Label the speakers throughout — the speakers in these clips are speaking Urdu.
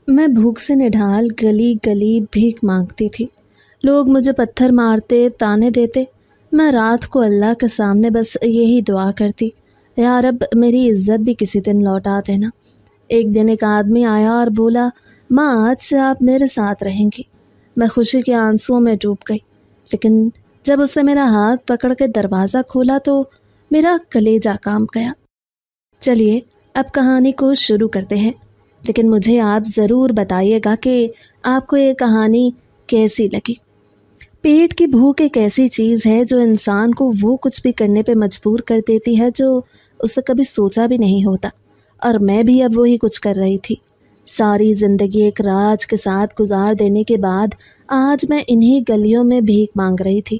Speaker 1: میں بھوک سے نڈھال گلی گلی بھیک مانگتی تھی۔ لوگ مجھے پتھر مارتے، تانے دیتے۔ میں رات کو اللہ کے سامنے بس یہی دعا کرتی، یا رب میری عزت بھی کسی دن لوٹا دینا۔ ایک دن ایک آدمی آیا اور بولا، ماں آج سے آپ میرے ساتھ رہیں گی۔ میں خوشی کے آنسوؤں میں ڈوب گئی، لیکن جب اس نے میرا ہاتھ پکڑ کے دروازہ کھولا تو میرا کلیجہ کانپ گیا۔ چلیے اب کہانی کو شروع کرتے ہیں، لیکن مجھے آپ ضرور بتائیے گا کہ آپ کو یہ کہانی کیسی لگی۔ پیٹ کی بھوک ایک ایسی چیز ہے جو انسان کو وہ کچھ بھی کرنے پہ مجبور کر دیتی ہے جو اس نے کبھی سوچا بھی نہیں ہوتا، اور میں بھی اب وہی کچھ کر رہی تھی۔ ساری زندگی ایک راج کے ساتھ گزار دینے کے بعد آج میں انہی گلیوں میں بھیک مانگ رہی تھی،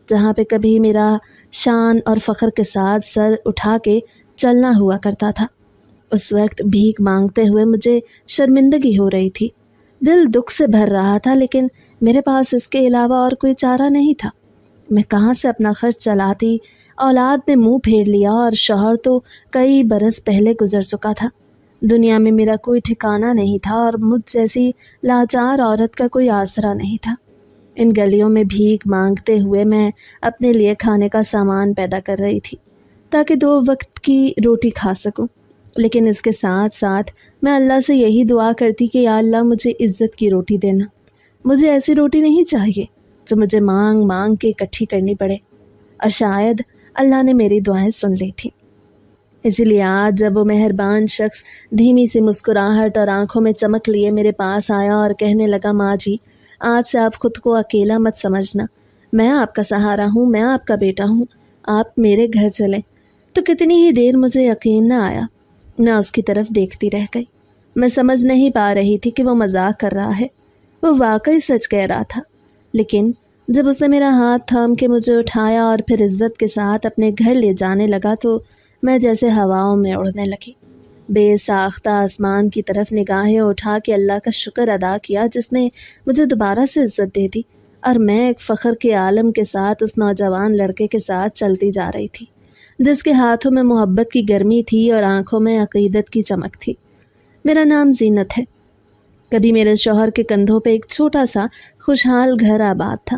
Speaker 1: جہاں پہ کبھی میرا شان اور فخر کے ساتھ سر اٹھا کے چلنا ہوا کرتا تھا۔ اس وقت بھیک مانگتے ہوئے مجھے شرمندگی ہو رہی تھی، دل دکھ سے بھر رہا تھا، لیکن میرے پاس اس کے علاوہ اور کوئی چارہ نہیں تھا۔ میں کہاں سے اپنا خرچ چلاتی؟ اولاد نے منہ پھیر لیا اور شوہر تو کئی برس پہلے گزر چکا تھا۔ دنیا میں میرا کوئی ٹھکانہ نہیں تھا اور مجھ جیسی لاچار عورت کا کوئی آسرا نہیں تھا۔ ان گلیوں میں بھیک مانگتے ہوئے میں اپنے لیے کھانے کا سامان پیدا کر رہی تھی تاکہ 2 وقت کی روٹی کھا سکوں، لیکن اس کے ساتھ ساتھ میں اللہ سے یہی دعا کرتی کہ یا اللہ مجھے عزت کی روٹی دینا۔ مجھے ایسی روٹی نہیں چاہیے جو مجھے مانگ مانگ کے اکٹھی کرنی پڑے، اور شاید اللہ نے میری دعائیں سن لی تھیں۔ اسی لیے آج جب وہ مہربان شخص دھیمی سی مسکراہٹ اور آنکھوں میں چمک لیے میرے پاس آیا اور کہنے لگا، ماں جی آج سے آپ خود کو اکیلا مت سمجھنا، میں آپ کا سہارا ہوں، میں آپ کا بیٹا ہوں، آپ میرے گھر چلیں، تو کتنی ہی دیر مجھے یقین نہ آیا۔ میں اس کی طرف دیکھتی رہ گئی۔ میں سمجھ نہیں پا رہی تھی کہ وہ مذاق کر رہا ہے، وہ واقعی سچ کہہ رہا تھا، لیکن جب اس نے میرا ہاتھ تھام کے مجھے اٹھایا اور پھر عزت کے ساتھ اپنے گھر لے جانے لگا تو میں جیسے ہواؤں میں اڑنے لگی۔ بے ساختہ آسمان کی طرف نگاہیں اٹھا کے اللہ کا شکر ادا کیا جس نے مجھے دوبارہ سے عزت دے دی، اور میں ایک فخر کے عالم کے ساتھ اس نوجوان لڑکے کے ساتھ چلتی جا رہی تھی جس کے ہاتھوں میں محبت کی گرمی تھی اور آنکھوں میں عقیدت کی چمک تھی۔ میرا نام زینت ہے۔ کبھی میرے شوہر کے کندھوں پہ ایک چھوٹا سا خوشحال گھر آباد تھا۔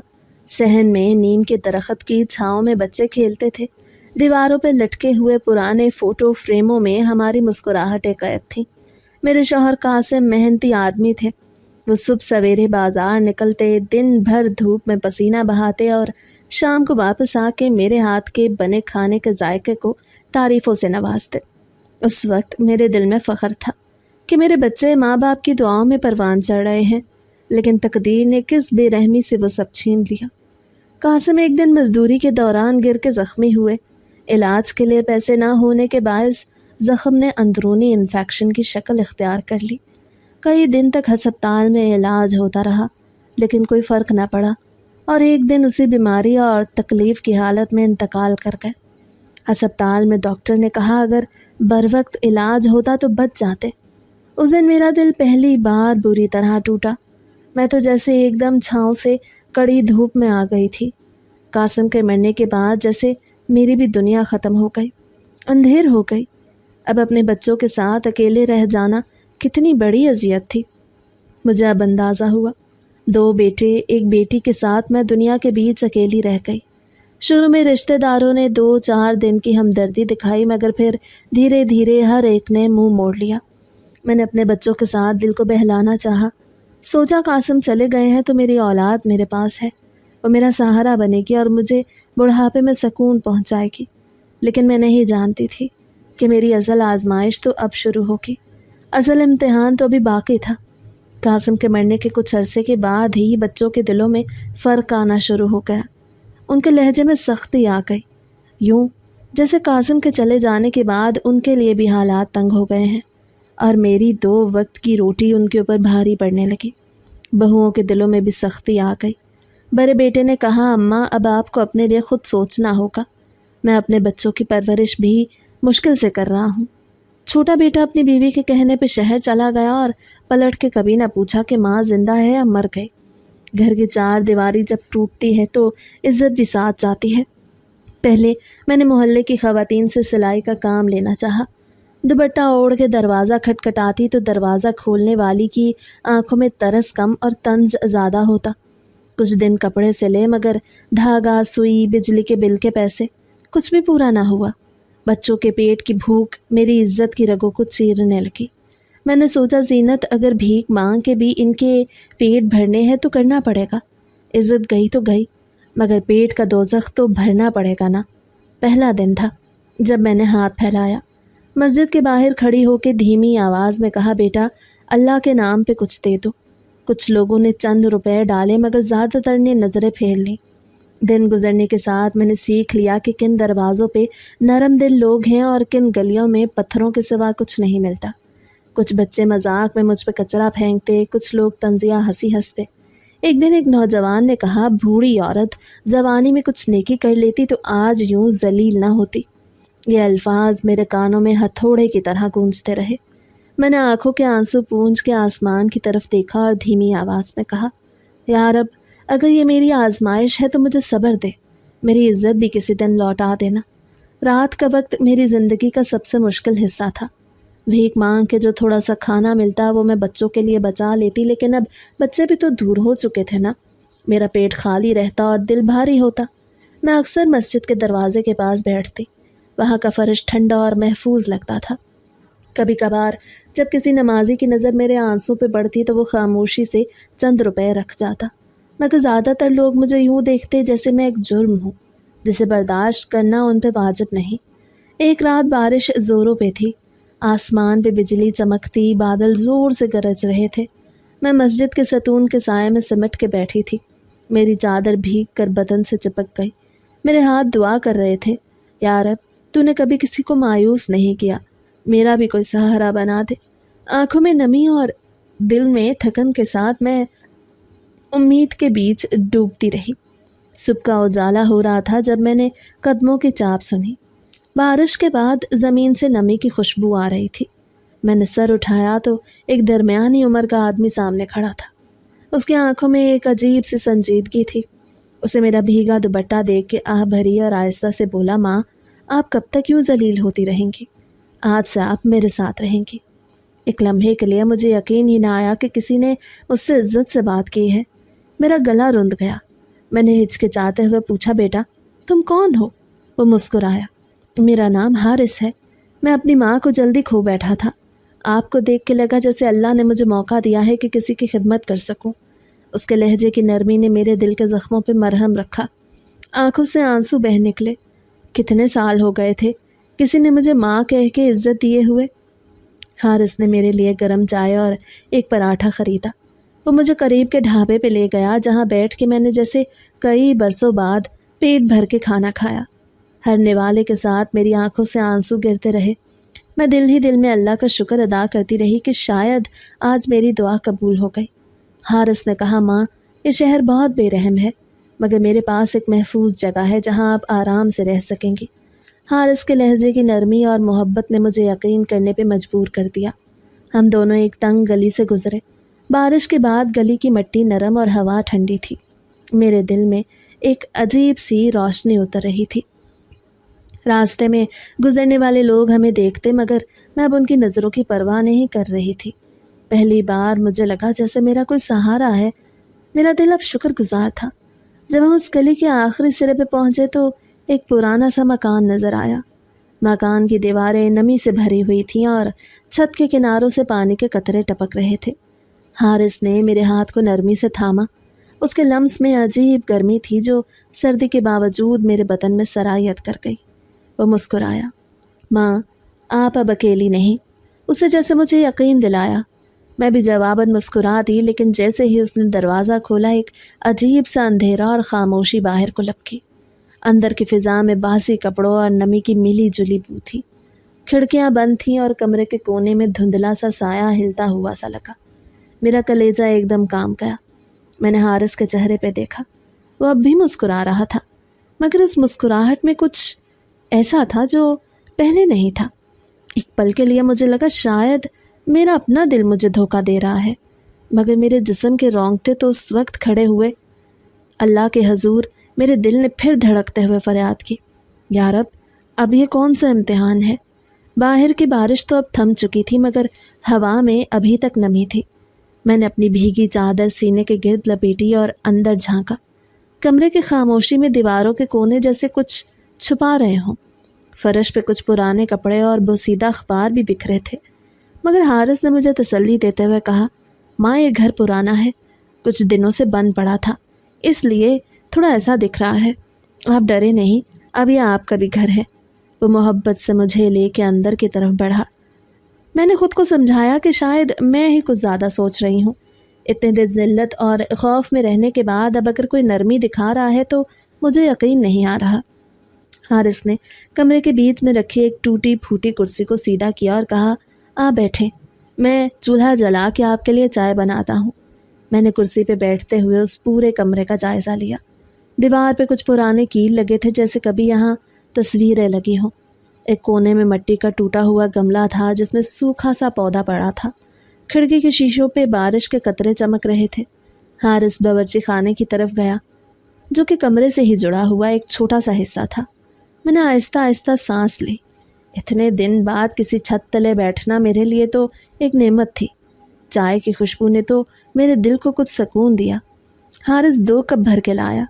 Speaker 1: صحن میں نیم کے درخت کی چھاؤں میں بچے کھیلتے تھے۔ دیواروں پہ لٹکے ہوئے پرانے فوٹو فریموں میں ہماری مسکراہٹیں قید تھیں۔ میرے شوہر قاسم محنتی آدمی تھے۔ وہ صبح سویرے بازار نکلتے، دن بھر دھوپ میں پسینہ بہاتے اور شام کو واپس آ کے میرے ہاتھ کے بنے کھانے کے ذائقے کو تعریفوں سے نوازتے۔ اس وقت میرے دل میں فخر تھا کہ میرے بچے ماں باپ کی دعاؤں میں پروان چڑھ رہے ہیں، لیکن تقدیر نے کس بے رحمی سے وہ سب چھین لیا۔ قاسم ایک دن مزدوری کے دوران گر کے زخمی ہوئے۔ علاج کے لیے پیسے نہ ہونے کے باعث زخم نے اندرونی انفیکشن کی شکل اختیار کر لی۔ کئی دن تک ہسپتال میں علاج ہوتا رہا، لیکن کوئی فرق نہ پڑا، اور ایک دن اسی بیماری اور تکلیف کی حالت میں انتقال کر گئے۔ ہسپتال میں ڈاکٹر نے کہا اگر بروقت علاج ہوتا تو بچ جاتے۔ اس دن میرا دل پہلی بار بری طرح ٹوٹا۔ میں تو جیسے ایک دم چھاؤں سے کڑی دھوپ میں آ گئی تھی۔ قاسم کے مرنے کے بعد جیسے میری بھی دنیا ختم ہو گئی، اندھیر ہو گئی۔ اب اپنے بچوں کے ساتھ اکیلے رہ جانا کتنی بڑی اذیت تھی۔ مجھے اب اندازہ ہوا۔ 2 بیٹے، 1 بیٹی کے ساتھ میں دنیا کے بیچ اکیلی رہ گئی۔ شروع میں رشتہ داروں نے 2-4 دن کی ہمدردی دکھائی، مگر پھر دھیرے دھیرے ہر ایک نے منہ موڑ لیا۔ میں نے اپنے بچوں کے ساتھ دل کو بہلانا چاہا۔ سوچا قاسم چلے گئے ہیں تو میری اولاد میرے پاس ہے، وہ میرا سہارا بنے گی اور مجھے بڑھاپے میں سکون پہنچائے گی۔ لیکن میں نہیں جانتی تھی کہ میری اصل آزمائش تو اب شروع ہوگی، اصل امتحان تو ابھی باقی تھا۔ قاسم کے مرنے کے کچھ عرصے کے بعد ہی بچوں کے دلوں میں فرق آنا شروع ہو گیا۔ ان کے لہجے میں سختی آ گئی، یوں جیسے قاسم کے چلے جانے کے بعد ان کے لیے بھی حالات تنگ ہو گئے ہیں، اور میری 2 وقت کی روٹی ان کے اوپر بھاری پڑنے لگی۔ بہوؤں کے دلوں میں بھی سختی آ گئی۔ بڑے بیٹے نے کہا اماں اب آپ کو اپنے لیے خود سوچنا ہوگا، میں اپنے بچوں کی پرورش بھی مشکل سے کر رہا ہوں۔ چھوٹا بیٹا اپنی بیوی کے کہنے پہ شہر چلا گیا اور پلٹ کے کبھی نہ پوچھا کہ ماں زندہ ہے یا مر گئی۔ گھر کی 4 دیواری جب ٹوٹتی ہے تو عزت بھی ساتھ جاتی ہے۔ پہلے میں نے محلے کی خواتین سے سلائی کا کام لینا چاہا، دوپٹہ اوڑھ کے دروازہ کھٹکھٹاتی تو دروازہ کھولنے والی کی آنکھوں میں ترس کم اور طنز زیادہ ہوتا۔ کچھ دن کپڑے سلے مگر دھاگا، سوئی، بجلی کے بل کے پیسے کچھ بھی پورا نہ ہوا۔ بچوں کے پیٹ کی بھوک میری عزت کی رگوں کو چیرنے لگی۔ میں نے سوچا زینت اگر بھیک مانگ کے بھی ان کے پیٹ بھرنے ہیں تو کرنا پڑے گا۔ عزت گئی تو گئی مگر پیٹ کا دوزخ تو بھرنا پڑے گا نا۔ پہلا دن تھا جب میں نے ہاتھ پھیلایا۔ مسجد کے باہر کھڑی ہو کے دھیمی آواز میں کہا، بیٹا اللہ کے نام پہ کچھ دے دو۔ کچھ لوگوں نے چند روپے ڈالے مگر زیادہ تر نے نظریں پھیر لیں۔ دن گزرنے کے ساتھ میں نے سیکھ لیا کہ کن دروازوں پہ نرم دل لوگ ہیں اور کن گلیوں میں پتھروں کے سوا کچھ نہیں ملتا۔ کچھ بچے مذاق میں مجھ پہ کچرا پھینکتے، کچھ لوگ طنزیہ ہنسی ہنستے۔ ایک دن ایک نوجوان نے کہا، بوڑھی عورت جوانی میں کچھ نیکی کر لیتی تو آج یوں ذلیل نہ ہوتی۔ یہ الفاظ میرے کانوں میں ہتھوڑے کی طرح گونجتے رہے۔ میں نے آنکھوں کے آنسو پونچھ کے آسمان کی طرف دیکھا اور دھیمی آواز میں کہا، یا رب اگر یہ میری آزمائش ہے تو مجھے صبر دے، میری عزت بھی کسی دن لوٹا دینا۔ رات کا وقت میری زندگی کا سب سے مشکل حصہ تھا۔ بھیک مانگ کے جو تھوڑا سا کھانا ملتا وہ میں بچوں کے لیے بچا لیتی، لیکن اب بچے بھی تو دور ہو چکے تھے نا۔ میرا پیٹ خالی رہتا اور دل بھاری ہوتا۔ میں اکثر مسجد کے دروازے کے پاس بیٹھتی، وہاں کا فرش ٹھنڈا اور محفوظ لگتا تھا۔ کبھی کبھار جب کسی نمازی کی نظر میرے آنسوں پہ پڑتی تو وہ خاموشی سے چند روپے رکھ جاتا، مگر زیادہ تر لوگ مجھے یوں دیکھتے جیسے میں ایک جرم ہوں جسے برداشت کرنا ان پہ واجب نہیں۔ ایک رات بارش زوروں پہ تھی، آسمان پہ بجلی چمکتی، بادل زور سے گرج رہے تھے۔ میں مسجد کے ستون کے سائے میں سمٹ کے بیٹھی تھی۔ میری چادر بھیگ کر بدن سے چپک گئی۔ میرے ہاتھ دعا کر رہے تھے، یا رب تو نے کبھی کسی کو مایوس نہیں کیا، میرا بھی کوئی سہارا بنا دے۔ آنکھوں میں نمی اور دل میں تھکن کے ساتھ میں امید کے بیچ ڈوبتی رہی۔ صبح کا اجالا ہو رہا تھا جب میں نے قدموں کی چاپ سنی۔ بارش کے بعد زمین سے نمی کی خوشبو آ رہی تھی۔ میں نے سر اٹھایا تو ایک درمیانی عمر کا آدمی سامنے کھڑا تھا۔ اس کی آنکھوں میں ایک عجیب سی سنجیدگی تھی۔ اسے میرا بھیگا دوپٹہ دیکھ کے آہ بھری اور آہستہ سے بولا، ماں آپ کب تک یوں ذلیل ہوتی رہیں گی؟ آج سے آپ میرے ساتھ رہیں گی۔ ایک لمحے کے لیے مجھے یقین ہی نہ آیا کہ کسی نے مجھ سے عزت سے بات کی ہے۔ میرا گلا رند گیا۔ میں نے ہچکچاتے ہوئے پوچھا، بیٹا تم کون ہو؟ وہ مسکرایا، میرا نام حارث ہے، میں اپنی ماں کو جلدی کھو بیٹھا تھا، آپ کو دیکھ کے لگا جیسے اللہ نے مجھے موقع دیا ہے کہ کسی کی خدمت کر سکوں۔ اس کے لہجے کی نرمی نے میرے دل کے زخموں پہ مرہم رکھا۔ آنکھوں سے آنسو بہہ نکلے۔ کتنے سال ہو گئے تھے کسی نے مجھے ماں کہہ کے عزت دیے ہوئے۔ حارث نے میرے لیے گرم چائے اور ایک پراٹھا خریدا۔ وہ مجھے قریب کے ڈھابے پہ لے گیا جہاں بیٹھ کے میں نے جیسے کئی برسوں بعد پیٹ بھر کے کھانا کھایا۔ ہر نوالے کے ساتھ میری آنکھوں سے آنسو گرتے رہے۔ میں دل ہی دل میں اللہ کا شکر ادا کرتی رہی کہ شاید آج میری دعا قبول ہو گئی۔ حارث نے کہا، ماں یہ شہر بہت بے رحم ہے مگر میرے پاس ایک محفوظ جگہ ہے جہاں آپ آرام سے رہ سکیں گی۔ حارث کے لہجے کی نرمی اور محبت نے مجھے یقین کرنے پہ مجبور کر دیا۔ ہم دونوں ایک تنگ گلی سے گزرے۔ بارش کے بعد گلی کی مٹی نرم اور ہوا ٹھنڈی تھی۔ میرے دل میں ایک عجیب سی روشنی اتر رہی تھی۔ راستے میں گزرنے والے لوگ ہمیں دیکھتے مگر میں اب ان کی نظروں کی پرواہ نہیں کر رہی تھی۔ پہلی بار مجھے لگا جیسے میرا کوئی سہارا ہے۔ میرا دل اب شکر گزار تھا۔ جب ہم اس گلی کے آخری سرے پہ پہنچے تو ایک پرانا سا مکان نظر آیا۔ مکان کی دیواریں نمی سے بھری ہوئی تھیں اور چھت کے کناروں سے پانی کے قطرے ٹپک رہے تھے۔ حارث نے میرے ہاتھ کو نرمی سے تھاما۔ اس کے لمس میں عجیب گرمی تھی جو سردی کے باوجود میرے بدن میں سرایت کر گئی۔ وہ مسکرایا، ماں آپ اب اکیلی نہیں۔ اسے جیسے مجھے یقین دلایا۔ میں بھی جواباً مسکرا دی، لیکن جیسے ہی اس نے دروازہ کھولا ایک عجیب سا اندھیرا اور خاموشی باہر کو لپکی۔ اندر کی فضا میں باسی کپڑوں اور نمی کی ملی جلی بو تھی۔ کھڑکیاں بند تھیں اور کمرے کے کونے میں دھندلا سا سایہ ہلتا ہوا سا لگا۔ میرا کلیجہ ایک دم کام گیا۔ میں نے حارث کے چہرے پہ دیکھا، وہ اب بھی مسکرا رہا تھا مگر اس مسکراہٹ میں کچھ ایسا تھا جو پہلے نہیں تھا۔ ایک پل کے لیے مجھے لگا شاید میرا اپنا دل مجھے دھوکہ دے رہا ہے، مگر میرے جسم کے رونگٹے تو اس وقت کھڑے ہوئے۔ اللہ کے حضور میرے دل نے پھر دھڑکتے ہوئے فریاد کی، یا رب اب یہ کون سا امتحان ہے؟ باہر کی بارش تو اب تھم چکی تھی مگر ہوا میں ابھی تک نمی تھی۔ میں نے اپنی بھیگی چادر سینے کے گرد لپیٹی اور اندر جھانکا۔ کمرے کی خاموشی میں دیواروں کے کونے جیسے کچھ چھپا رہے ہوں۔ فرش پہ کچھ پرانے کپڑے اور بوسیدہ اخبار بھی بکھرے تھے، مگر حارث نے مجھے تسلی دیتے ہوئے کہا، ماں یہ گھر پرانا ہے، کچھ دنوں سے بند پڑا تھا، اس لیے تھوڑا ایسا دکھ رہا ہے۔ آپ ڈرے نہیں، اب یہ آپ کا بھی گھر ہے۔ وہ محبت سے مجھے لے کے اندر کی طرف بڑھا۔ میں نے خود کو سمجھایا کہ شاید میں ہی کچھ زیادہ سوچ رہی ہوں۔ اتنے دیر ذلت اور خوف میں رہنے کے بعد اب اگر کوئی نرمی دکھا رہا ہے تو مجھے یقین نہیں آ رہا۔ حارث نے کمرے کے بیچ میں رکھی ایک ٹوٹی پھوٹی کرسی کو سیدھا کیا اور کہا، آپ بیٹھیں، میں چولہا جلا کے آپ کے لیے چائے بناتا ہوں۔ میں نے کرسی پہ بیٹھتے ہوئے اس پورے کمرے کا جائزہ لیا۔ دیوار پہ کچھ پرانے کیل لگے تھے جیسے کبھی یہاں تصویریں لگی ہوں۔ ایک کونے میں مٹی کا ٹوٹا ہوا گملہ تھا جس میں سوکھا سا پودا پڑا تھا۔ کھڑکی کے شیشوں پہ بارش کے قطرے چمک رہے تھے۔ حارث باورچی خانے کی طرف گیا جو کہ کمرے سے ہی جڑا ہوا ایک چھوٹا سا حصہ تھا۔ میں نے آہستہ آہستہ سانس لی۔ اتنے دن بعد کسی چھت تلے بیٹھنا میرے لیے تو ایک نعمت تھی۔ چائے کی خوشبو نے تو میرے دل کو کچھ سکون دیا۔ حارث 2 کپ بھر کے لایا۔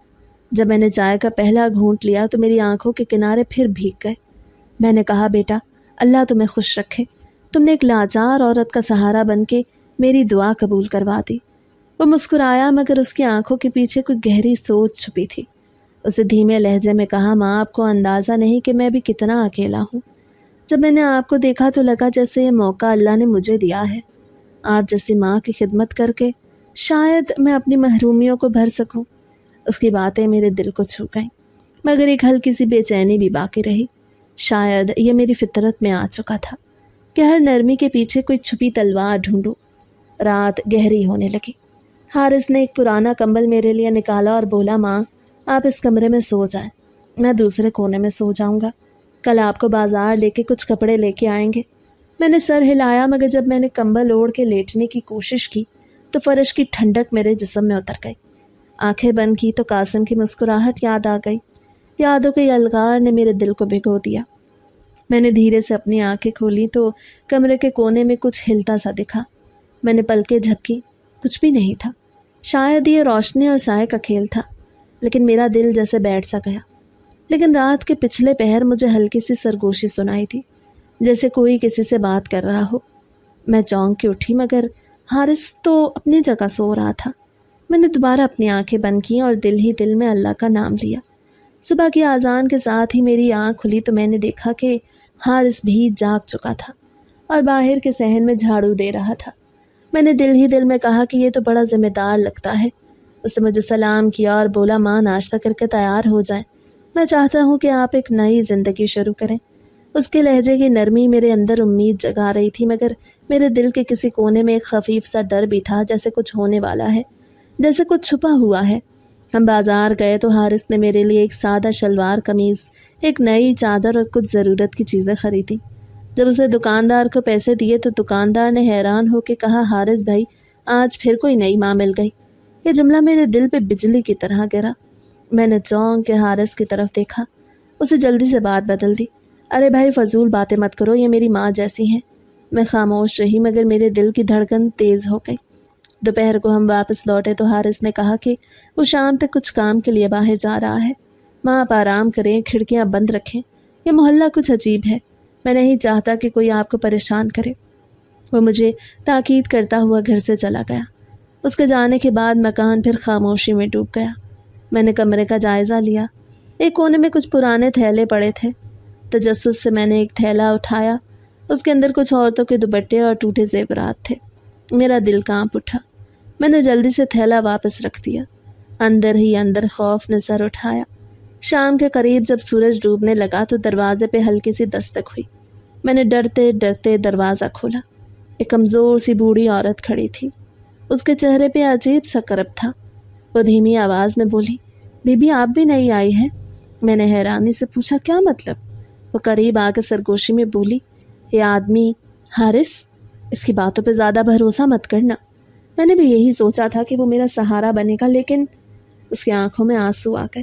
Speaker 1: جب میں نے چائے کا پہلا گھونٹ لیا تو میری آنکھوں کے کنارے پھر بھیگ گئے۔ میں نے کہا، بیٹا اللہ تمہیں خوش رکھے، تم نے ایک لاچار عورت کا سہارا بن کے میری دعا قبول کروا دی۔ وہ مسکرایا مگر اس کی آنکھوں کے پیچھے کوئی گہری سوچ چھپی تھی۔ اسے دھیمے لہجے میں کہا، ماں آپ کو اندازہ نہیں کہ میں بھی کتنا اکیلا ہوں۔ جب میں نے آپ کو دیکھا تو لگا جیسے یہ موقع اللہ نے مجھے دیا ہے۔ آپ جیسی ماں کی خدمت کر کے شاید میں اپنی محرومیوں کو بھر سکوں۔ اس کی باتیں میرے دل کو چھو گئیں مگر ایک ہلکی سی بے چینی بھی باقی رہی۔ شاید یہ میری فطرت میں آ چکا تھا کہ ہر نرمی کے پیچھے کوئی چھپی تلوار ڈھونڈوں۔ رات گہری ہونے لگی۔ حارث نے ایک پرانا کمبل میرے لیے نکالا اور بولا، ماں آپ اس کمرے میں سو جائیں، میں دوسرے کونے میں سو جاؤں گا، کل آپ کو بازار لے کے کچھ کپڑے لے کے آئیں گے۔ میں نے سر ہلایا مگر جب میں نے کمبل اوڑھ کے لیٹنے کی کوشش کی تو فرش کی ٹھنڈک میرے جسم میں اتر گئی۔ آنکھیں بند کی تو قاسم کی مسکراہٹ یاد آ گئی۔ یادوں کے یلغار نے میرے دل کو بھگو دیا۔ میں نے دھیرے سے اپنی آنکھیں کھولی تو کمرے کے کونے میں کچھ ہلتا سا دکھا۔ میں نے پلکیں جھپکی، کچھ بھی نہیں تھا۔ شاید یہ روشنی اور سائے کا کھیل تھا، لیکن میرا دل جیسے بیٹھ سا گیا۔ لیکن رات کے پچھلے پہر مجھے ہلکی سی سرگوشی سنائی تھی، جیسے کوئی کسی سے بات کر رہا ہو۔ میں چونک کے اٹھی مگر حارث تو اپنی جگہ سو رہا تھا۔ میں نے دوبارہ اپنی آنکھیں بند کیں اور دل ہی دل میں اللہ کا نام لیا۔ صبح کی اذان کے ساتھ ہی میری آنکھ کھلی تو میں نے دیکھا کہ حارث بھی جاگ چکا تھا اور باہر کے صحن میں جھاڑو دے رہا تھا۔ میں نے دل ہی دل میں کہا کہ یہ تو بڑا ذمہ دار لگتا ہے۔ اس نے مجھے سلام کیا اور بولا، ماں ناشتہ کر کے تیار ہو جائیں، میں چاہتا ہوں کہ آپ ایک نئی زندگی شروع کریں۔ اس کے لہجے کی نرمی میرے اندر امید جگا رہی تھی مگر میرے دل کے کسی کونے میں ایک خفیف سا ڈر بھی تھا، جیسے کچھ ہونے والا ہے، جیسے کچھ چھپا ہوا ہے۔ ہم بازار گئے تو حارث نے میرے لیے ایک سادہ شلوار قمیض، ایک نئی چادر اور کچھ ضرورت کی چیزیں خریدی۔ جب اسے دکاندار کو پیسے دیے تو دکاندار نے حیران ہو کے کہا، حارث بھائی آج پھر کوئی نئی ماں مل گئی۔ یہ جملہ میرے دل پہ بجلی کی طرح گرا۔ میں نے چونک کے حارث کی طرف دیکھا۔ اسے جلدی سے بات بدل دی، ارے بھائی فضول باتیں مت کرو، یہ میری ماں جیسی ہیں۔ میں خاموش رہی مگر میرے دل کی دھڑکن تیز ہو گئی۔ دوپہر کو ہم واپس لوٹے تو حارث نے کہا کہ وہ شام تک کچھ کام کے لیے باہر جا رہا ہے۔ ماں آپ آرام کریں، کھڑکیاں بند رکھیں، یہ محلہ کچھ عجیب ہے، میں نہیں چاہتا کہ کوئی آپ کو پریشان کرے۔ وہ مجھے تاکید کرتا ہوا گھر سے چلا گیا۔ اس کے جانے کے بعد مکان پھر خاموشی میں ڈوب گیا۔ میں نے کمرے کا جائزہ لیا۔ ایک کونے میں کچھ پرانے تھیلے پڑے تھے۔ تجسس سے میں نے ایک تھیلا اٹھایا، اس کے اندر کچھ عورتوں کے دوپٹے اور ٹوٹے زیورات تھے۔ میرا دل کانپ اٹھا۔ میں نے جلدی سے تھیلا واپس رکھ دیا۔ اندر ہی اندر خوف نے سر اٹھایا۔ شام کے قریب جب سورج ڈوبنے لگا تو دروازے پہ ہلکی سی دستک ہوئی۔ میں نے ڈرتے ڈرتے دروازہ کھولا۔ ایک کمزور سی بوڑھی عورت کھڑی تھی۔ اس کے چہرے پہ عجیب سا کرب تھا۔ وہ دھیمی آواز میں بولی، بی بی آپ بھی نئی آئی ہیں؟ میں نے حیرانی سے پوچھا، کیا مطلب؟ وہ قریب آ کے سرگوشی میں بولی، یہ آدمی حارث، اس کی باتوں پہ زیادہ بھروسہ مت کرنا۔ میں نے بھی یہی سوچا تھا کہ وہ میرا سہارا بنے گا، لیکن اس کی آنکھوں میں آنسو آ گئے۔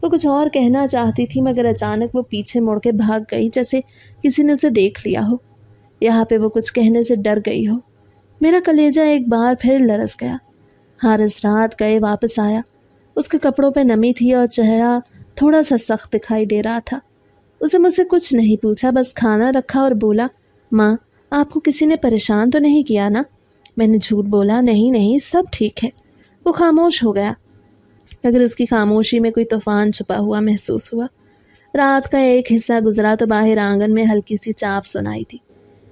Speaker 1: وہ کچھ اور کہنا چاہتی تھی مگر اچانک وہ پیچھے مڑ کے بھاگ گئی جیسے کسی نے اسے دیکھ لیا ہو، یہاں پہ وہ کچھ کہنے سے ڈر گئی ہو۔ میرا کلیجہ ایک بار پھر لرز گیا۔ حارث رات گئے واپس آیا۔ اس کے کپڑوں پہ نمی تھی اور چہرہ تھوڑا سا سخت دکھائی دے رہا تھا۔ اسے مجھ سے کچھ نہیں پوچھا، بس کھانا رکھا اور بولا، ماں آپ کو کسی نے پریشان تو نہیں کیا نا؟ میں نے جھوٹ بولا، نہیں نہیں سب ٹھیک ہے۔ وہ خاموش ہو گیا، مگر اس کی خاموشی میں کوئی طوفان چھپا ہوا محسوس ہوا۔ رات کا ایک حصہ گزرا تو باہر آنگن میں ہلکی سی چاپ سنائی تھی۔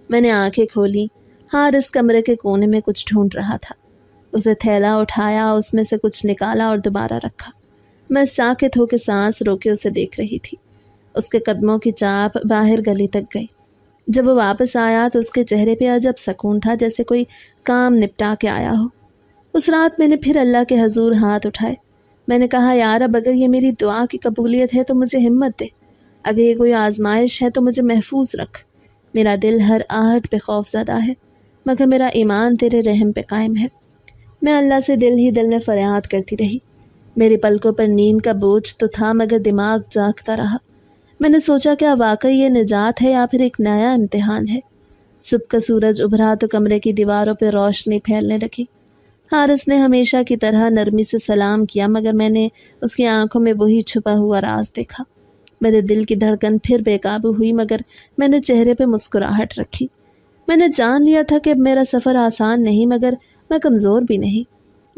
Speaker 1: میں نے آنکھیں کھولی۔ حارث کمرے کے کونے میں کچھ ڈھونڈ رہا تھا۔ اسے تھیلا اٹھایا، اس میں سے کچھ نکالا اور دوبارہ رکھا۔ میں ساکت ہو کے سانس روکے اسے دیکھ رہی تھی۔ اس کے قدموں کی چاپ باہر گلی تک گئی۔ جب وہ واپس آیا تو اس کے چہرے پہ عجب سکون تھا، جیسے کوئی کام نپٹا کے آیا ہو۔ اس رات میں نے پھر اللہ کے حضور ہاتھ اٹھائے۔ میں نے کہا، یا رب اگر یہ میری دعا کی قبولیت ہے تو مجھے ہمت دے، اگر یہ کوئی آزمائش ہے تو مجھے محفوظ رکھ۔ میرا دل ہر آہٹ پہ خوف زدہ ہے، مگر میرا ایمان تیرے رحم پہ قائم ہے۔ میں اللہ سے دل ہی دل میں فریاد کرتی رہی۔ میری پلکوں پر نیند کا بوجھ تو تھا مگر دماغ جاگتا رہا۔ میں نے سوچا کیا واقعی یہ نجات ہے یا پھر ایک نیا امتحان ہے؟ صبح کا سورج ابھرا تو کمرے کی دیواروں پہ روشنی پھیلنے لگی۔ حارث نے ہمیشہ کی طرح نرمی سے سلام کیا مگر میں نے اس کی آنکھوں میں وہی چھپا ہوا راز دیکھا۔ میرے دل کی دھڑکن پھر بے قابو ہوئی مگر میں نے چہرے پہ مسکراہٹ رکھی۔ میں نے جان لیا تھا کہ اب میرا سفر آسان نہیں مگر میں کمزور بھی نہیں۔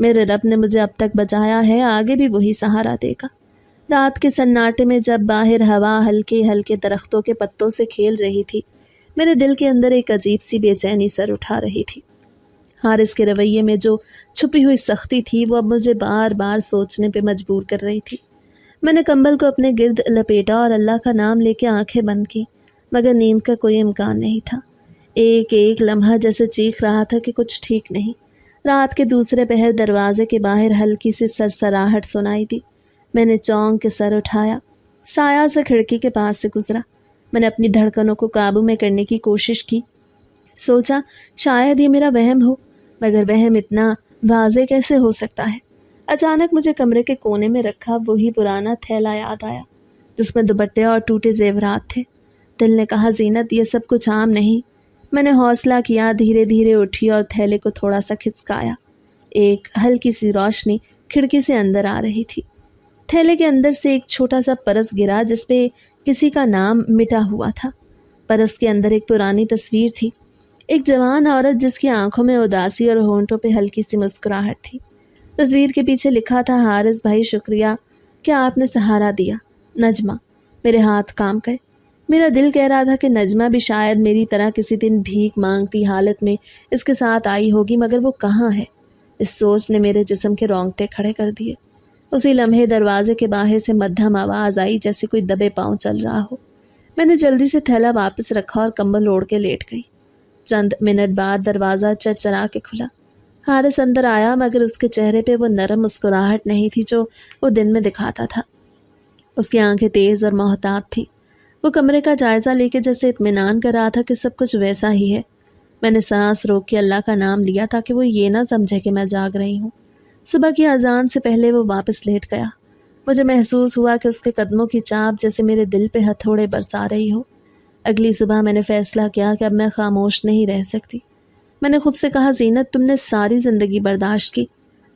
Speaker 1: میرے رب نے مجھے اب تک بچایا ہے، آگے بھی وہی سہارا دے گا۔ رات کے سناٹے میں جب باہر ہوا ہلکے ہلکے درختوں کے پتوں سے کھیل رہی تھی، میرے دل کے اندر ایک عجیب سی بے چینی سر اٹھا رہی تھی۔ حارث کے رویے میں جو چھپی ہوئی سختی تھی وہ اب مجھے بار بار سوچنے پہ مجبور کر رہی تھی۔ میں نے کمبل کو اپنے گرد لپیٹا اور اللہ کا نام لے کے آنکھیں بند کی، مگر نیند کا کوئی امکان نہیں تھا۔ ایک ایک لمحہ جیسے چیخ رہا تھا کہ کچھ ٹھیک نہیں۔ رات کے دوسرے پہر دروازے کے باہر ہلکی سی سرسراہٹ سنائی دی۔ میں نے چونک کے سر اٹھایا۔ سایہ سے کھڑکی کے پاس سے گزرا۔ میں نے اپنی دھڑکنوں کو قابو میں کرنے کی کوشش کی۔ سوچا شاید یہ میرا وہم ہو، مگر وہم اتنا واضح کیسے ہو سکتا ہے؟ اچانک مجھے کمرے کے کونے میں رکھا وہی پرانا تھیلا یاد آیا جس میں دوپٹے اور ٹوٹے زیورات تھے۔ دل نے کہا، زینت یہ سب کچھ عام نہیں۔ میں نے حوصلہ کیا، دھیرے دھیرے اٹھی اور تھیلے کو تھوڑا سا کھسکایا۔ ایک ہلکی سی روشنی کھڑکی سے اندر آ رہی تھی۔ تھیلے کے اندر سے ایک چھوٹا سا پرس گرا جس پہ کسی کا نام مٹا ہوا تھا۔ پرس کے اندر ایک پرانی تصویر تھی، ایک جوان عورت جس کی آنکھوں میں اداسی اور ہونٹوں پہ ہلکی سی مسکراہٹ تھی۔ تصویر کے پیچھے لکھا تھا، حارث بھائی شکریہ کہ آپ نے سہارا دیا، نجمہ۔ میرے ہاتھ کام گئے۔ میرا دل کہہ رہا تھا کہ نجمہ بھی شاید میری طرح کسی دن بھیک مانگتی حالت میں اس کے ساتھ آئی ہوگی، مگر وہ کہاں ہے؟ اس سوچ نے میرے جسم کے رونگٹے کھڑے کر دیے۔ اسی لمحے دروازے کے باہر سے مدھم آواز آئی جیسے کوئی دبے پاؤں چل رہا ہو۔ میں نے جلدی سے تھیلا واپس رکھا اور کمبل اوڑھ کے لیٹ گئی۔ چند منٹ بعد دروازہ چرچرا کے کھلا۔ حارث اندر آیا مگر اس کے چہرے پہ وہ نرم مسکراہٹ نہیں تھی جو وہ دن میں دکھاتا تھا۔ اس کی آنکھیں تیز اور محتاط تھیں۔ وہ کمرے کا جائزہ لے کے جیسے اطمینان کر رہا تھا کہ سب کچھ ویسا ہی ہے۔ میں نے سانس روک کے اللہ کا نام لیا تاکہ وہ یہ نہ سمجھے کہ میں جاگ رہی ہوں۔ صبح کی اذان سے پہلے وہ واپس لیٹ گیا۔ مجھے محسوس ہوا کہ اس کے قدموں کی چاپ جیسے میرے دل پہ ہتھوڑے برسا رہی ہو۔ اگلی صبح میں نے فیصلہ کیا کہ اب میں خاموش نہیں رہ سکتی۔ میں نے خود سے کہا، زینت تم نے ساری زندگی برداشت کی،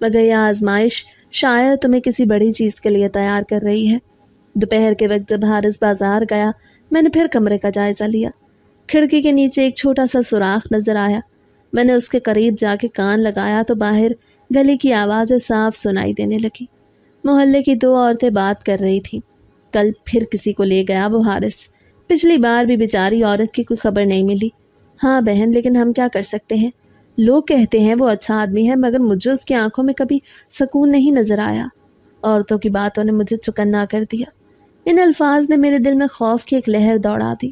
Speaker 1: مگر یہ آزمائش شاید تمہیں کسی بڑی چیز کے لیے تیار کر رہی ہے۔ دوپہر کے وقت جب حارث بازار گیا، میں نے پھر کمرے کا جائزہ لیا۔ کھڑکی کے نیچے ایک چھوٹا سا سوراخ نظر آیا۔ میں نے اس کے قریب جا کے کان لگایا تو باہر گلی کی آوازیں صاف سنائی دینے لگی۔ محلے کی دو عورتیں بات کر رہی تھیں۔ کل پھر کسی کو لے گیا وہ حارث۔ پچھلی بار بھی بیچاری عورت کی کوئی خبر نہیں ملی۔ ہاں بہن، لیکن ہم کیا کر سکتے ہیں؟ لوگ کہتے ہیں وہ اچھا آدمی ہے، مگر مجھے اس کی آنکھوں میں کبھی سکون نہیں نظر آیا۔ عورتوں کی باتوں نے مجھے چکنا کر دیا۔ ان الفاظ نے میرے دل میں خوف کی ایک لہر دوڑا دی۔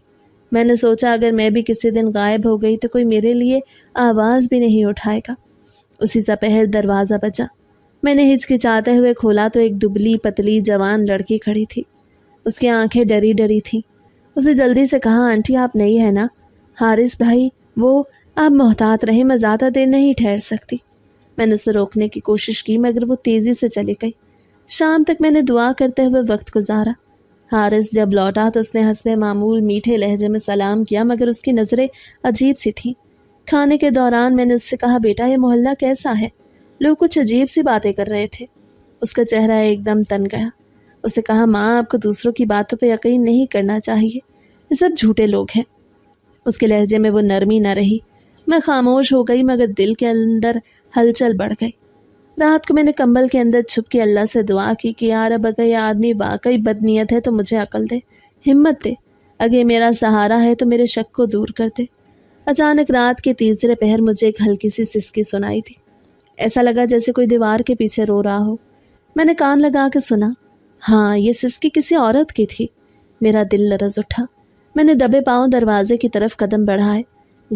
Speaker 1: میں نے سوچا اگر میں بھی کسی دن غائب ہو گئی تو کوئی میرے لیے آواز بھی نہیں اٹھائے گا۔ اسی سپہر دروازہ بجا۔ میں نے ہچکچاتے ہوئے کھولا تو ایک دبلی پتلی جوان لڑکی کھڑی تھی۔ اس کی آنکھیں ڈری ڈری تھیں۔ اسے جلدی سے کہا، آنٹی آپ نہیں ہے نا؟ حارث بھائی وہ آپ محتاط رہیں، میں زیادہ دیر نہیں ٹھہر سکتی۔ میں نے اسے روکنے کی کوشش کی مگر وہ تیزی سے چلی گئی۔ شام تک میں نے دعا کرتے ہوئے وقت گزارا۔ حارث جب لوٹا تو اس نے حسب معمول میٹھے لہجے میں سلام کیا، مگر اس کی نظریں عجیب سی تھیں۔ کھانے کے دوران میں نے اس سے کہا، بیٹا یہ محلہ کیسا ہے؟ لوگ کچھ عجیب سی باتیں کر رہے تھے۔ اس کا چہرہ ایک دم تن گیا۔ اس نے کہا، ماں آپ کو دوسروں کی باتوں پہ یقین نہیں کرنا چاہیے، یہ سب جھوٹے لوگ ہیں۔ اس کے لہجے میں وہ نرمی نہ رہی۔ میں خاموش ہو گئی، مگر دل کے اندر ہلچل بڑھ گئی۔ رات کو میں نے کمبل کے اندر چھپ کے اللہ سے دعا کی کہ یا رب اگر یہ آدمی واقعی بدنیت ہے تو مجھے عقل دے، ہمت دے، اگر میرا سہارا ہے تو میرے شک کو دور کر دے۔ اچانک رات کے تیسرے پہر مجھے ایک ہلکی سی سسکی سنائی تھی۔ ایسا لگا جیسے کوئی دیوار کے پیچھے رو رہا ہو۔ میں نے کان لگا کے سنا، ہاں یہ سسکی کسی عورت کی تھی۔ میرا دل لرز اٹھا۔ میں نے دبے پاؤں دروازے کی طرف قدم بڑھائے۔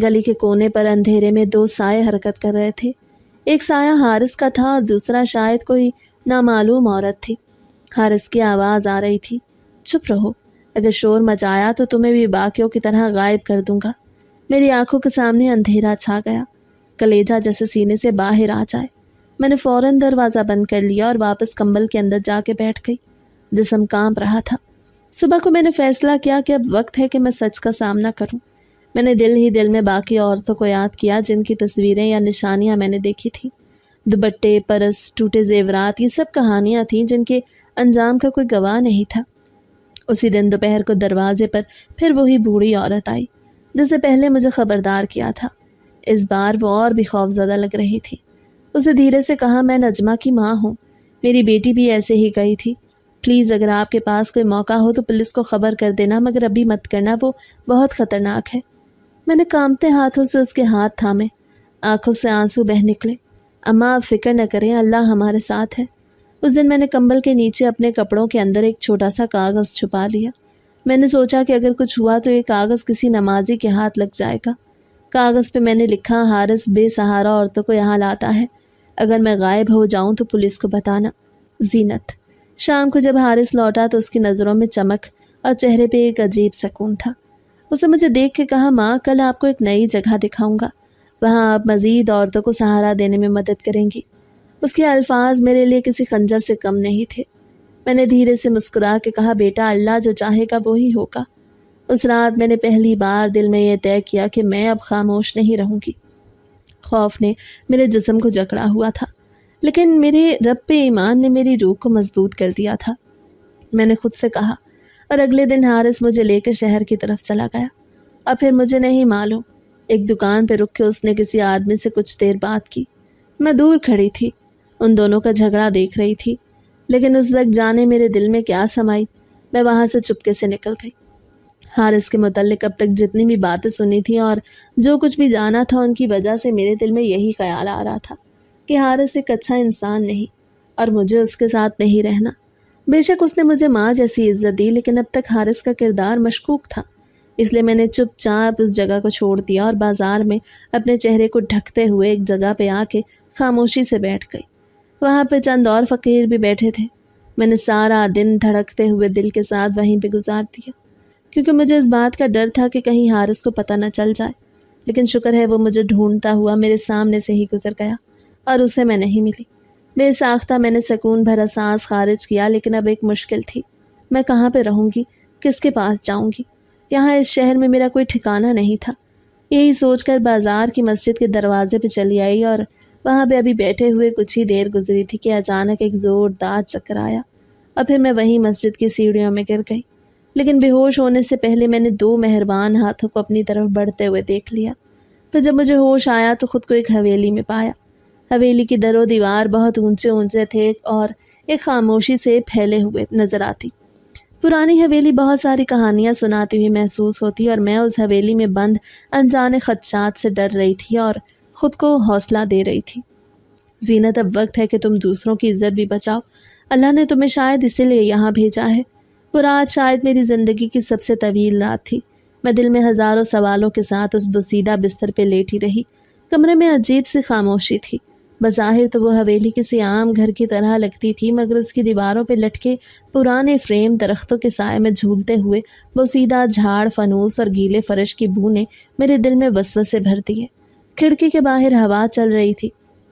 Speaker 1: گلی کے کونے پر اندھیرے میں دو سائے حرکت کر رہے تھے۔ ایک سایہ حارث کا تھا اور دوسرا شاید کوئی نامعلوم عورت تھی۔ حارث کی آواز آ رہی تھی، چپ رہو، اگر شور مچایا تو تمہیں بھی باقیوں کی طرح غائب کر دوں گا۔ میری آنکھوں کے سامنے اندھیرا چھا گیا، کلیجہ جیسے سینے سے باہر آ جائے۔ میں نے فوراً دروازہ بند کر لیا اور واپس کمبل کے اندر جا کے بیٹھ گئی۔ جسم کانپ رہا تھا۔ صبح کو میں نے فیصلہ کیا کہ اب وقت ہے کہ میں سچ کا سامنا کروں۔ میں نے دل ہی دل میں باقی عورتوں کو یاد کیا جن کی تصویریں یا نشانیاں میں نے دیکھی تھیں۔ دوپٹے، پرس، ٹوٹے زیورات، یہ سب کہانیاں تھیں جن کے انجام کا کوئی گواہ نہیں تھا۔ اسی دن دوپہر کو دروازے پر پھر وہی بوڑھی عورت آئی جس سے پہلے مجھے خبردار کیا تھا۔ اس بار وہ اور بھی خوفزدہ لگ رہی تھی۔ اسے دھیرے سے کہا، میں نجمہ کی ماں ہوں، میری بیٹی بھی ایسے ہی گئی تھی، پلیز اگر آپ کے پاس کوئی موقع ہو تو پولیس کو خبر کر دینا، مگر ابھی مت کرنا، وہ بہت خطرناک ہے۔ میں نے کانپتے ہاتھوں سے اس کے ہاتھ تھامے، آنکھوں سے آنسو بہہ نکلے۔ اماں آپ فکر نہ کریں، اللہ ہمارے ساتھ ہے۔ اس دن میں نے کمبل کے نیچے اپنے کپڑوں کے اندر ایک چھوٹا سا کاغذ چھپا لیا۔ میں نے سوچا کہ اگر کچھ ہوا تو یہ کاغذ کسی نمازی کے ہاتھ لگ جائے گا۔ کاغذ پہ میں نے لکھا، حارث بے سہارا عورتوں کو یہاں لاتا ہے، اگر میں غائب ہو جاؤں تو پولیس کو بتانا، زینت۔ شام کو جب حارث لوٹا تو اس کی نظروں میں چمک اور چہرے پہ ایک عجیب سکون تھا۔ اسے مجھے دیکھ کے کہا، ماں کل آپ کو ایک نئی جگہ دکھاؤں گا، وہاں آپ مزید عورتوں کو سہارا دینے میں مدد کریں گی۔ اس کے الفاظ میرے لیے کسی خنجر سے کم نہیں تھے۔ میں نے دھیرے سے مسکرا کے کہا، بیٹا اللہ جو چاہے گا وہی ہوگا۔ اس رات میں نے پہلی بار دل میں یہ طے کیا کہ میں اب خاموش نہیں رہوں گی۔ خوف نے میرے جسم کو جکڑا ہوا تھا، لیکن میرے رب پہ ایمان نے میری روح کو مضبوط کر دیا تھا۔ میں نے خود سے کہا، اور اگلے دن حارث مجھے لے کے شہر کی طرف چلا گیا۔ اور پھر مجھے نہیں معلوم، ایک دکان پہ رک کے اس نے کسی آدمی سے کچھ دیر بات کی۔ میں دور کھڑی تھی، ان دونوں کا جھگڑا دیکھ رہی تھی، لیکن اس وقت جانے میرے دل میں کیا سمائی، میں وہاں سے چپکے سے نکل گئی۔ حارث کے متعلق اب تک جتنی بھی باتیں سنی تھیں اور جو کچھ بھی جانا تھا، ان کی وجہ سے میرے دل میں یہی خیال آ رہا تھا کہ حارث ایک اچھا انسان نہیں اور مجھے اس کے ساتھ نہیں رہنا۔ بے شک اس نے مجھے ماں جیسی عزت دی، لیکن اب تک حارث کا کردار مشکوک تھا، اس لیے میں نے چپ چاپ اس جگہ کو چھوڑ دیا اور بازار میں اپنے چہرے کو ڈھکتے ہوئے ایک جگہ پہ آ کے خاموشی سے بیٹھ گئی۔ وہاں پہ چند اور فقیر بھی بیٹھے تھے۔ میں نے سارا دن دھڑکتے ہوئے دل کے ساتھ وہیں پہ گزار دیا، کیونکہ مجھے اس بات کا ڈر تھا کہ کہیں حارث کو پتہ نہ چل جائے، لیکن شکر ہے وہ مجھے ڈھونڈتا ہوا میرے سامنے سے ہی گزر گیا اور اسے میں نہیں ملی۔ بے ساختہ میں نے سکون بھرا سانس خارج کیا، لیکن اب ایک مشکل تھی، میں کہاں پہ رہوں گی، کس کے پاس جاؤں گی؟ یہاں اس شہر میں میرا کوئی ٹھکانہ نہیں تھا۔ یہی سوچ کر بازار کی مسجد کے دروازے پہ چلی آئی اور وہاں پہ ابھی بیٹھے ہوئے کچھ ہی دیر گزری تھی کہ اچانک ایک زوردار چکر آیا اور پھر میں وہیں مسجد کی سیڑھیوں میں گر گئی۔ لیکن بے ہوش ہونے سے پہلے میں نے دو مہربان ہاتھوں کو اپنی طرف بڑھتے ہوئے دیکھ لیا۔ پھر جب مجھے ہوش آیا تو خود کو ایک حویلی میں پایا۔ حویلی کی در و دیوار بہت اونچے اونچے تھے اور ایک خاموشی سے پھیلے ہوئے نظر آتی۔ پرانی حویلی بہت ساری کہانیاں سناتی ہوئی محسوس ہوتی اور میں اس حویلی میں بند انجانے خدشات سے ڈر رہی تھی اور خود کو حوصلہ دے رہی تھی۔ زینت، اب وقت ہے کہ تم دوسروں کی عزت بھی بچاؤ، اللہ نے تمہیں شاید اسی لیے یہاں بھیجا ہے۔ وہ رات شاید میری زندگی کی سب سے طویل رات تھی۔ میں دل میں ہزاروں سوالوں کے ساتھ اس بوسیدہ بستر پہ لیٹی رہی۔ کمرے میں عجیب سی خاموشی تھی۔ بظاہر تو وہ حویلی کسی عام گھر کی طرح لگتی تھی، مگر اس کی دیواروں پہ لٹکے پرانے فریم درختوں کے سائے میں جھولتے ہوئے بوسیدہ جھاڑ، فانوس اور گیلے فرش کی بو نے میرے دل میں وسوسے بھر دیے۔ کھڑکی کے باہر ہوا چل رہی تھی،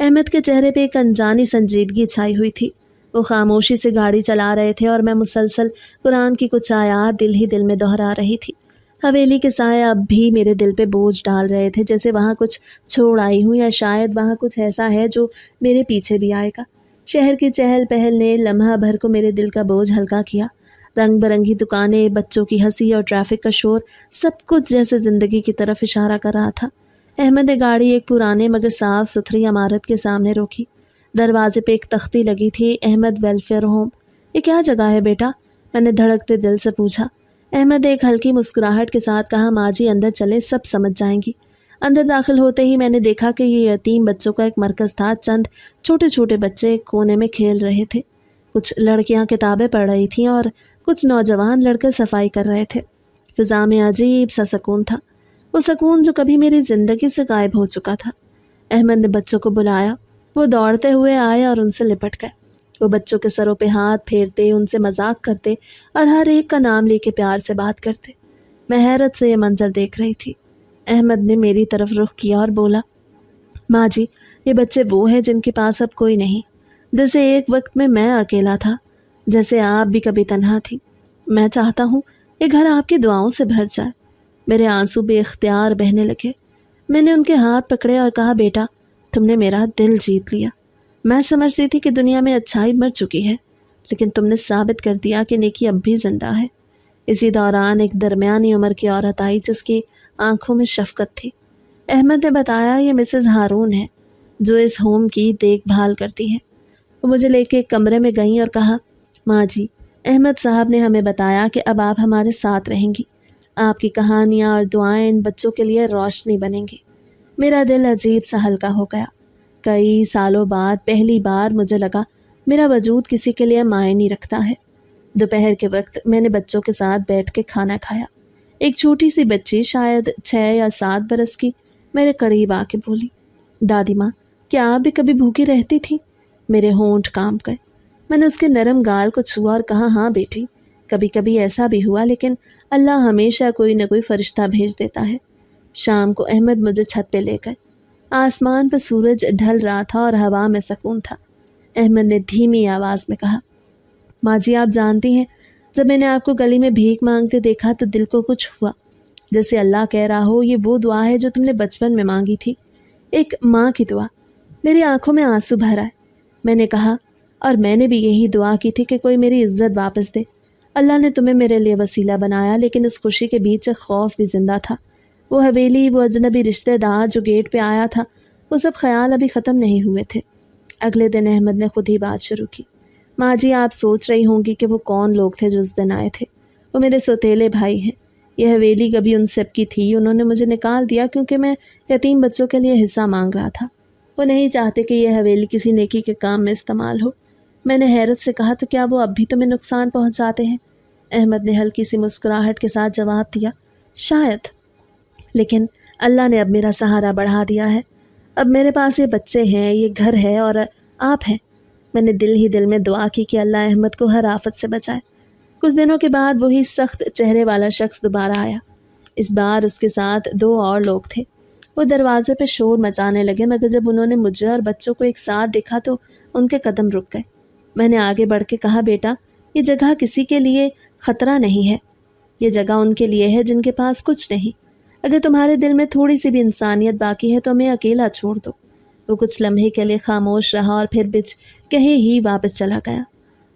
Speaker 1: احمد کے چہرے پہ ایک انجانی سنجیدگی چھائی ہوئی تھی۔ وہ خاموشی سے گاڑی چلا رہے تھے اور میں مسلسل قرآن کی کچھ آیات دل ہی دل میں دہرا رہی تھی۔ حویلی کے سائے اب بھی میرے دل پہ بوجھ ڈال رہے تھے، جیسے وہاں کچھ چھوڑ آئی ہوں، یا شاید وہاں کچھ ایسا ہے جو میرے پیچھے بھی آئے گا۔ شہر کی چہل پہل نے لمحہ بھر کو میرے دل کا بوجھ ہلکا کیا۔ رنگ برنگی دکانیں، بچوں کی ہنسی اور ٹریفک کا شور، سب کچھ جیسے زندگی کی طرف اشارہ کر رہا تھا۔ احمد نے گاڑی ایک پرانے مگر صاف ستھری عمارت کے سامنے روکی۔ دروازے پہ ایک تختی لگی تھی، احمد ویلفیئر ہوم۔ یہ کیا جگہ ہے بیٹا؟ میں نے دھڑکتے دل سے پوچھا۔ احمد نے ایک ہلکی مسکراہٹ کے ساتھ کہا، ماں جی اندر چلے، سب سمجھ جائیں گی۔ اندر داخل ہوتے ہی میں نے دیکھا کہ یہ یتیم بچوں کا ایک مرکز تھا۔ چند چھوٹے چھوٹے بچے ایک کونے میں کھیل رہے تھے، کچھ لڑکیاں کتابیں پڑھ رہی تھیں اور کچھ نوجوان لڑکے صفائی کر رہے تھے۔ فضا میں عجیب سا سکون تھا، وہ سکون جو کبھی میری زندگی سے غائب ہو چکا تھا۔ احمد نے بچوں کو بلایا، وہ دوڑتے ہوئے آئے اور ان سے لپٹ گئے۔ وہ بچوں کے سروں پہ ہاتھ پھیرتے، ان سے مذاق کرتے اور ہر ایک کا نام لے کے پیار سے بات کرتے۔ میں حیرت سے یہ منظر دیکھ رہی تھی۔ احمد نے میری طرف رخ کیا اور بولا، ماں جی یہ بچے وہ ہیں جن کے پاس اب کوئی نہیں، جیسے ایک وقت میں اکیلا تھا، جیسے آپ بھی کبھی تنہا تھی۔ میں چاہتا ہوں یہ گھر آپ کی دعاؤں سے بھر جائے۔ میرے آنسو بے اختیار بہنے لگے۔ میں نے ان کے ہاتھ پکڑے اور کہا، بیٹا تم نے میرا دل جیت لیا۔ میں سمجھتی تھی کہ دنیا میں اچھائی مر چکی ہے، لیکن تم نے ثابت کر دیا کہ نیکی اب بھی زندہ ہے۔ اسی دوران ایک درمیانی عمر کی عورت آئی جس کی آنکھوں میں شفقت تھی۔ احمد نے بتایا، یہ مسز ہارون ہے جو اس ہوم کی دیکھ بھال کرتی ہیں۔ وہ مجھے لے کے ایک کمرے میں گئیں اور کہا، ماں جی احمد صاحب نے ہمیں بتایا کہ اب آپ ہمارے ساتھ رہیں گی۔ آپ کی کہانیاں اور دعائیں ان بچوں کے لیے روشنی بنیں گی۔ میرا دل عجیب سا ہلکا ہو گیا۔ کئی سالوں بعد پہلی بار مجھے لگا میرا وجود کسی کے لیے معنی رکھتا ہے۔ دوپہر کے وقت میں نے بچوں کے ساتھ بیٹھ کے کھانا کھایا۔ ایک چھوٹی سی بچی شاید 6 یا 7 برس کی میرے قریب آ کے بولی، دادی ماں کیا آپ بھی کبھی بھوکی رہتی تھی؟ میرے ہونٹ کانپ گئے۔ میں نے اس کے نرم گال کو چھوا اور کہا، ہاں بیٹی کبھی کبھی ایسا بھی ہوا، لیکن اللہ ہمیشہ کوئی نہ کوئی فرشتہ بھیج دیتا ہے۔ شام کو احمد مجھے چھت پہ لے گئے۔ آسمان پہ سورج ڈھل رہا تھا اور ہوا میں سکون تھا۔ احمد نے دھیمی آواز میں کہا، ماں جی آپ جانتی ہیں جب میں نے آپ کو گلی میں بھیک مانگتے دیکھا تو دل کو کچھ ہوا، جیسے اللہ کہہ رہا ہو یہ وہ دعا ہے جو تم نے بچپن میں مانگی تھی، ایک ماں کی دعا۔ میری آنکھوں میں آنسو بھر آئے۔ میں نے کہا، اور میں نے بھی یہی دعا کی تھی کہ کوئی میری عزت واپس دے۔ اللہ نے تمہیں میرے لیے وسیلہ بنایا، لیکن اس خوشی کے بیچ ایک خوف بھی زندہ تھا۔ وہ حویلی، وہ اجنبی رشتہ دار جو گیٹ پہ آیا تھا، وہ سب خیال ابھی ختم نہیں ہوئے تھے۔ اگلے دن احمد نے خود ہی بات شروع کی، ماں جی آپ سوچ رہی ہوں گی کہ وہ کون لوگ تھے جو اس دن آئے تھے۔ وہ میرے سوتیلے بھائی ہیں۔ یہ حویلی کبھی ان سب کی تھی، انہوں نے مجھے نکال دیا کیونکہ میں یتیم بچوں کے لیے حصہ مانگ رہا تھا۔ وہ نہیں چاہتے کہ یہ حویلی کسی نیکی کے کام میں استعمال ہو۔ میں نے حیرت سے کہا، تو کیا وہ اب بھی تمہیں نقصان پہنچاتے ہیں؟ احمد نے ہلکی سی مسکراہٹ کے ساتھ جواب دیا، شاید، لیکن اللہ نے اب میرا سہارا بڑھا دیا ہے۔ اب میرے پاس یہ بچے ہیں، یہ گھر ہے اور آپ ہیں۔ میں نے دل ہی دل میں دعا کی کہ اللہ احمد کو ہر آفت سے بچائے۔ کچھ دنوں کے بعد وہی سخت چہرے والا شخص دوبارہ آیا۔ اس بار اس کے ساتھ 2 اور لوگ تھے۔ وہ دروازے پہ شور مچانے لگے، مگر جب انہوں نے مجھے اور بچوں کو ایک ساتھ دیکھا تو ان کے قدم رک گئے۔ میں نے آگے بڑھ کے کہا، بیٹا یہ جگہ کسی کے لیے خطرہ نہیں ہے، یہ جگہ ان کے لیے ہے جن کے پاس کچھ نہیں۔ اگر تمہارے دل میں تھوڑی سی بھی انسانیت باقی ہے تو ہمیں اکیلا چھوڑ دو۔ وہ کچھ لمحے کے لیے خاموش رہا اور پھر بچ کہے ہی واپس چلا گیا۔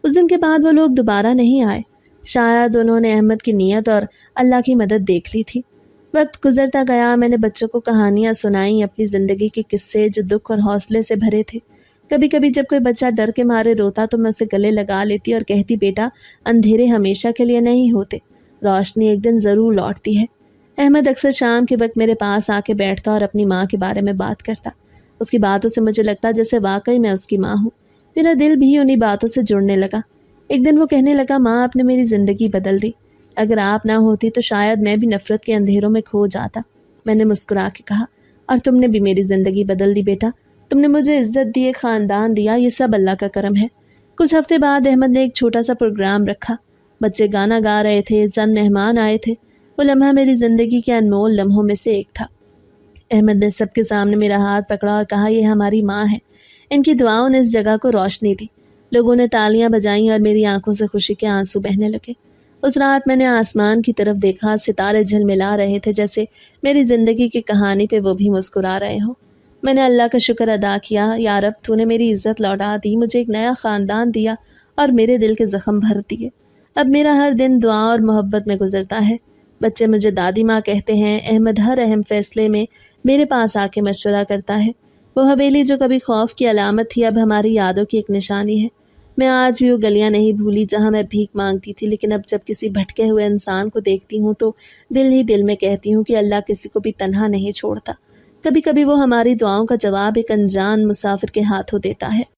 Speaker 1: اس دن کے بعد وہ لوگ دوبارہ نہیں آئے۔ شاید انہوں نے احمد کی نیت اور اللہ کی مدد دیکھ لی تھی۔ وقت گزرتا گیا، میں نے بچوں کو کہانیاں سنائیں، اپنی زندگی کے قصے جو دکھ اور حوصلے سے بھرے تھے۔ کبھی کبھی جب کوئی بچہ ڈر کے مارے روتا تو میں اسے گلے لگا لیتی اور کہتی، بیٹا اندھیرے ہمیشہ کے لیے نہیں ہوتے، روشنی ایک دن ضرور لوٹتی ہے۔ احمد اکثر شام کے وقت میرے پاس آ کے بیٹھتا اور اپنی ماں کے بارے میں بات کرتا۔ اس کی باتوں سے مجھے لگتا جیسے واقعی میں اس کی ماں ہوں۔ میرا دل بھی انہی باتوں سے جڑنے لگا۔ ایک دن وہ کہنے لگا، ماں آپ نے میری زندگی بدل دی، اگر آپ نہ ہوتی تو شاید میں بھی نفرت کے اندھیروں میں کھو جاتا۔ میں نے مسکرا کے کہا، اور تم نے بھی میری زندگی بدل دی بیٹا، تم نے مجھے عزت دی، خاندان دیا، یہ سب اللہ کا کرم ہے۔ کچھ ہفتے بعد احمد نے ایک چھوٹا سا پروگرام رکھا، بچے گانا گا رہے تھے، چند مہمان آئے تھے۔ وہ لمحہ میری زندگی کے انمول لمحوں میں سے ایک تھا۔ احمد نے سب کے سامنے میرا ہاتھ پکڑا اور کہا، یہ ہماری ماں ہے، ان کی دعاؤں نے اس جگہ کو روشنی دی۔ لوگوں نے تالیاں بجائیں اور میری آنکھوں سے خوشی کے آنسو بہنے لگے۔ اس رات میں نے آسمان کی طرف دیکھا، ستارے جھلملا رہے تھے جیسے میری زندگی کی کہانی پہ وہ بھی مسکرا رہے ہوں۔ میں نے اللہ کا شکر ادا کیا، یا رب تو نے میری عزت لوٹا دی، مجھے ایک نیا خاندان دیا اور میرے دل کے زخم بھر دیے۔ اب میرا ہر دن دعا اور محبت میں گزرتا ہے۔ بچے مجھے دادی ماں کہتے ہیں۔ احمد ہر اہم فیصلے میں میرے پاس آ کے مشورہ کرتا ہے۔ وہ حویلی جو کبھی خوف کی علامت تھی اب ہماری یادوں کی ایک نشانی ہے۔ میں آج بھی وہ گلیاں نہیں بھولی جہاں میں بھیک مانگتی تھی، لیکن اب جب کسی بھٹکے ہوئے انسان کو دیکھتی ہوں تو دل ہی دل میں کہتی ہوں کہ اللہ کسی کو بھی تنہا نہیں چھوڑتا۔ کبھی کبھی وہ ہماری دعاؤں کا جواب ایک انجان مسافر کے ہاتھوں دیتا ہے۔